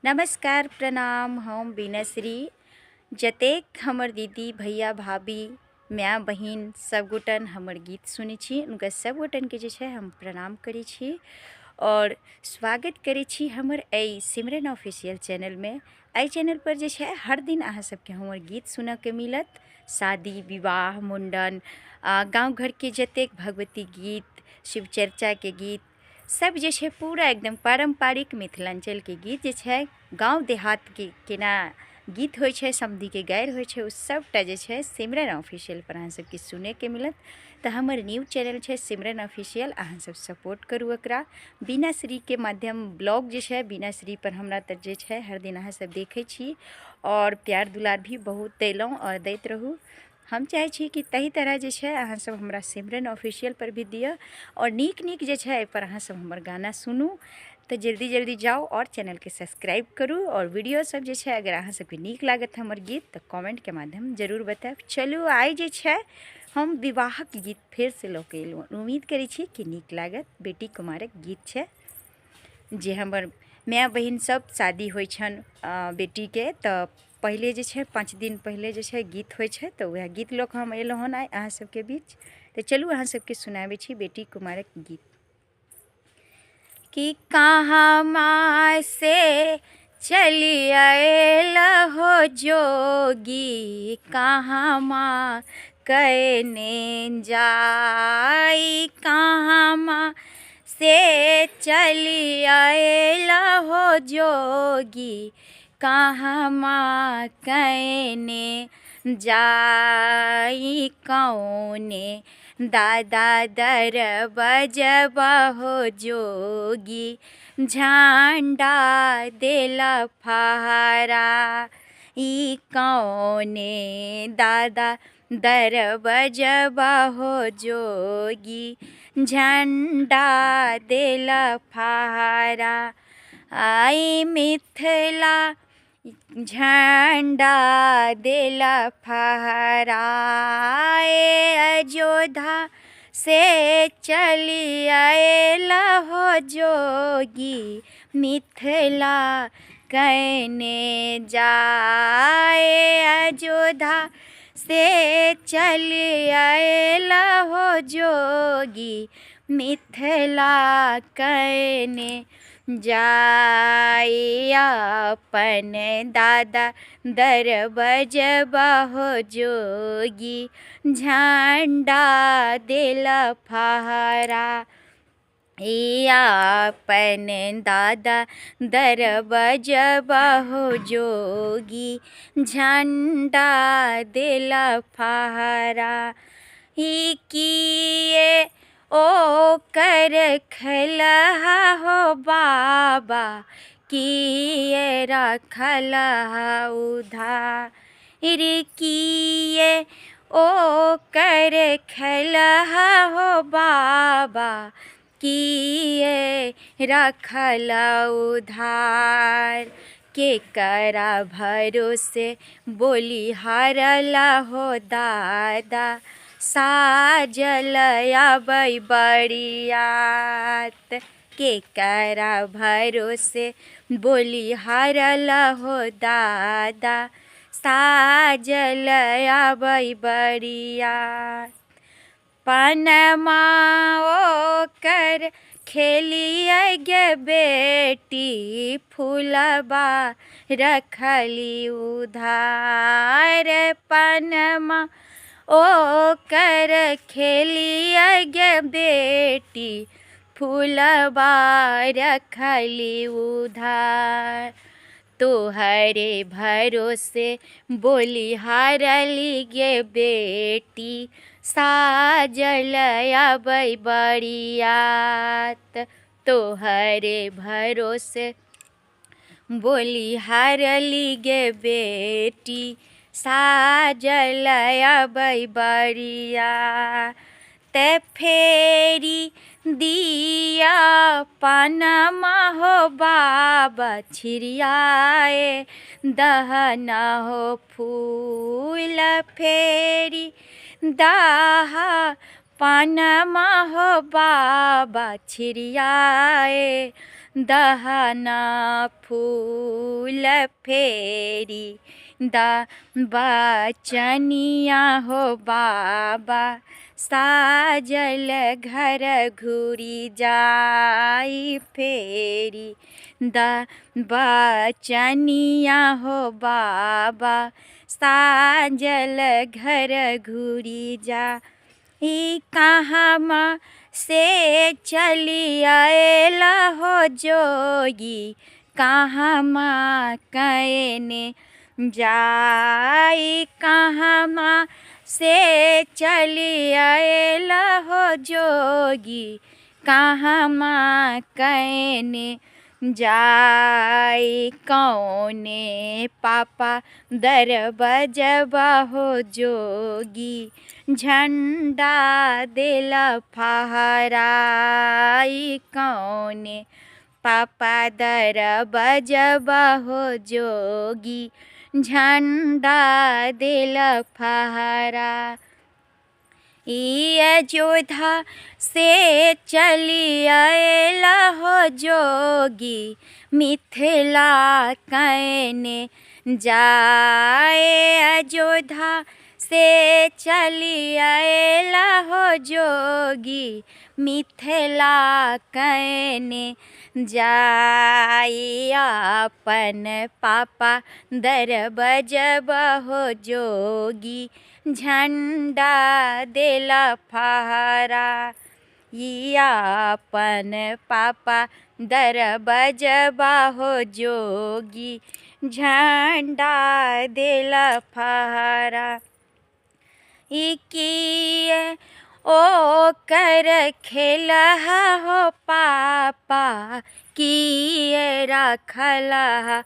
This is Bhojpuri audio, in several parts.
नमस्कार प्रणाम। हम बीनाश्री जतेक हमर दीदी भैया भाभी माय बहिन सब गोटन हमर गीत सुनै छी उनका सब गोटन के जे छै हम प्रणाम करै छी और स्वागत करै छी हमर एहि सिमरन ऑफिशियल चैनल में। एहि चैनल पर जे छै हर दिन अहाँ सबके हमर गीत सुनऽ के मिलत। शादी विवाह मुंडन गाँव घर के जतेक भगवती गीत शिव चर्चा के गीत सब जे छै पूरा एकदम पारंपरिक मिथिलांचल के गीत जे छै गाँव देहात के केना गीत होइ छै समधी के गारि होइ छै, उस सबटा जे छै सिमरन ऑफिशियल पर अहाँ सबके सुने के मिलत। तो हमर न्यू चैनल छै सिमरन ऑफिशियल, अहाँ सब सपोर्ट करू एकरा। बीनाश्री के माध्यम ब्लॉग जे छै बीनाश्री पर हमरा तर जे छै हर दिन अहाँ सब देखै छी और प्यार दुलार भी बहुत देलहुँ और दैत रहू। हम चाहे छी कि तही तरह जे छै अहाँ सब हमरा सिमरन ऑफिशियल पर भी दिअ और नीक नीक जे छै पर अहाँ सब हमर गाना सुनू। तो जल्दी जल्दी जाओ और चैनल के सब्सक्राइब करू और वीडियो सब जे छै अगर अहाँ सबके नीक लागत हमर गीत तो कमेंट के माध्यम जरूर बताएब। चलू आइ जे छै हम विवाहक गीत फेर से लऽ के एलहुँ। उम्मीद करै छी कि नीक लागत। बेटी कुमारक गीत छै जे हमर माय बहिन सब शादी होइ छन बेटी के तो पहले जे छै 5 दिन पहले जे छै गीत होइ छै तो वह गीत लऽ के हम एलहुँ हन आइ अहाँ सबके बीच। तो चलू अहाँ सबके सुनाबै छी बेटी कुमारक गीत। कि कहाँ माँ से चली आयल हो जोगी, कहाँ माँ कहने जाई, कहाँ माँ से चली आयल हो जोगी, कहाँ माँ कहने जाई, कौने दादा दर बजबा हो जोगी, झंडा देला फहरा, ई कौने दादा दर बजबा हो जोगी, झंडा देला फहरा। आई मिथिला झंडा देला फहराए, अयोध्या से चली आयल हो जोगी, मिथिला कहने जाए, अयोध्या से चली आयल हो जोगी, मिथिला कहने जाई, अपन दादा दर बजबा हो जोगी, झंडा देला फहरा, अपन दादा दर बजबा हो जोगी, झंडा देला फहरा। ही किए ओ कर खलहा हो बाबा, किए रखलहा उधार, किए ओ कर खलहा हो बाबा, किए रखल उधार, के करा भरोसे बोली हारला हो दादा, साजल आबै बरियात, के करा भरोसे बोली हारला हो दादा, साजल आबै बरियात। पनमा ओकर खेलिए गे बेटी, फूलबा रखली उधार, पनमा ओकर खेलिए गे बेटी, फूलबा रखली उधार। तोहरे भरोसे बोली हारली गे बेटी, साजल आबै बरियात, तोहरे भरोसे बोली हारली गे बेटी, साजल आबै बरियात। ते फेरी दिया पनमा हो बाबा, छिड़ियाए दहना हो फूल, फेरी दाहा पनमा हो बाबा, छिड़ियाए दहना फूल फेरी दा बचनिया हो बाबा साजल घर घूरी जाई फेरी दा बचनिया हो बाबा साजल घर घूरी जा। ई कहाँ से चली आएला हो जोगी कहाँ कहने जाई कहाँ से चली आएला हो जोगी कहाँ कहने जाई कौने पापा दर बजबा हो जोगी झंडा देला फहराई कौने पापा दर बजबा हो जोगी झंडा देला फहरा। ई अयोध्या से चली आएला हो जोगी मिथिला कहने जाए अयोध्या से चली आएला हो जोगी मिथिला कहने जाई अपन पापा दर बजबा हो जोगी झंडा देला फहरा। ई अपन पापा दर बजबा हो जोगी झंडा देला फहरा। इकिए ओ कर खेला हो पापा किए रखला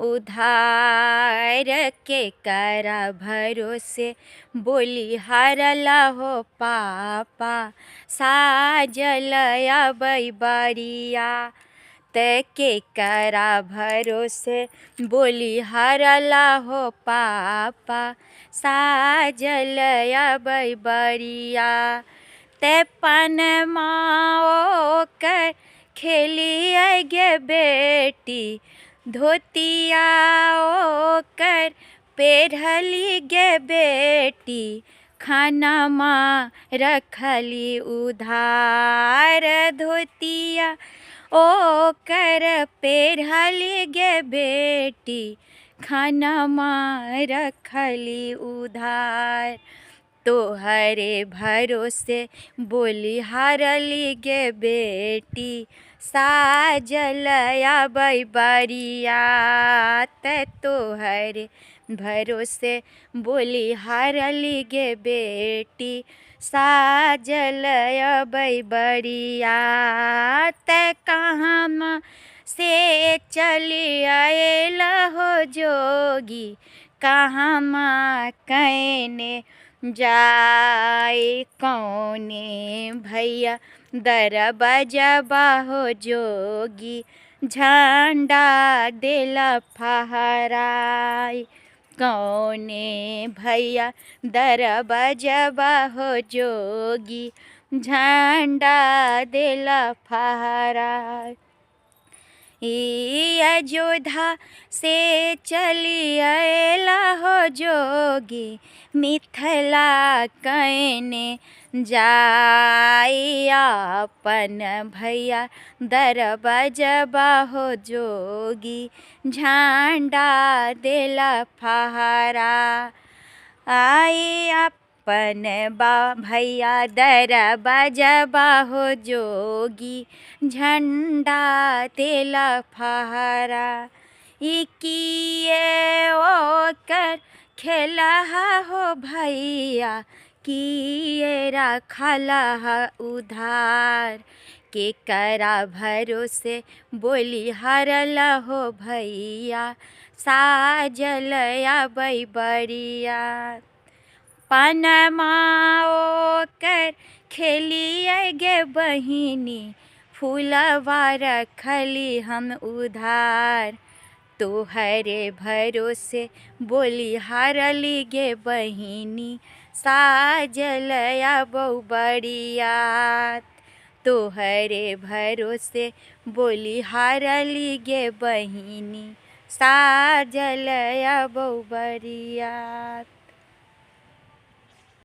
उधार के करा भरोसे बोली हरला हो पापा साजल अबै बरिया के करा भरोसे बोली हरला हो पापा साजल अबै बरिया ते पनमा ओकर खेलिए गे बेटी धोतिया ओकर पेढ़ली गे बेटी खानामा रखली उधार धोतिया ओकर पेढ़ली गे बेटी खानामा रखली उधार। तोहरे भरोसे बोली हरली गे बेटी साजल अबै बरिया ते तोहरे भरोसे बोली हरली गे बेटी साजल अबै बरिया ते कहाँ से चली आएला हो जोगी कहाँ कहने जाए कौने भैया दर बजबा हो जोगी झंडा देला फहराई कौने भैया दर बजबा हो जोगी झंडा देला फहराई। ई अयोध्या से चली आएला हो जोगी मिथिला कहने जाई अपन भैया दर बजबा हो जोगी झंडा देला फहरा। आई अपन भैया दर बजबा हो जोगी झंडा देला फहरा। इकिए ओकर खेला हो भैया किए रखला उधार के करा भरोसे बोली हरला हो भैया साजल अबै बरिया पनमा ओकर खेलिए गे बहिनी फूलवा रखली हम उधार तोहरे भरोसे बोली हरली गे बहिनी साजल अबौ बरिया तोहरे भरोसे बोली हारली गे बहिनी, साजल अबौ बरियात।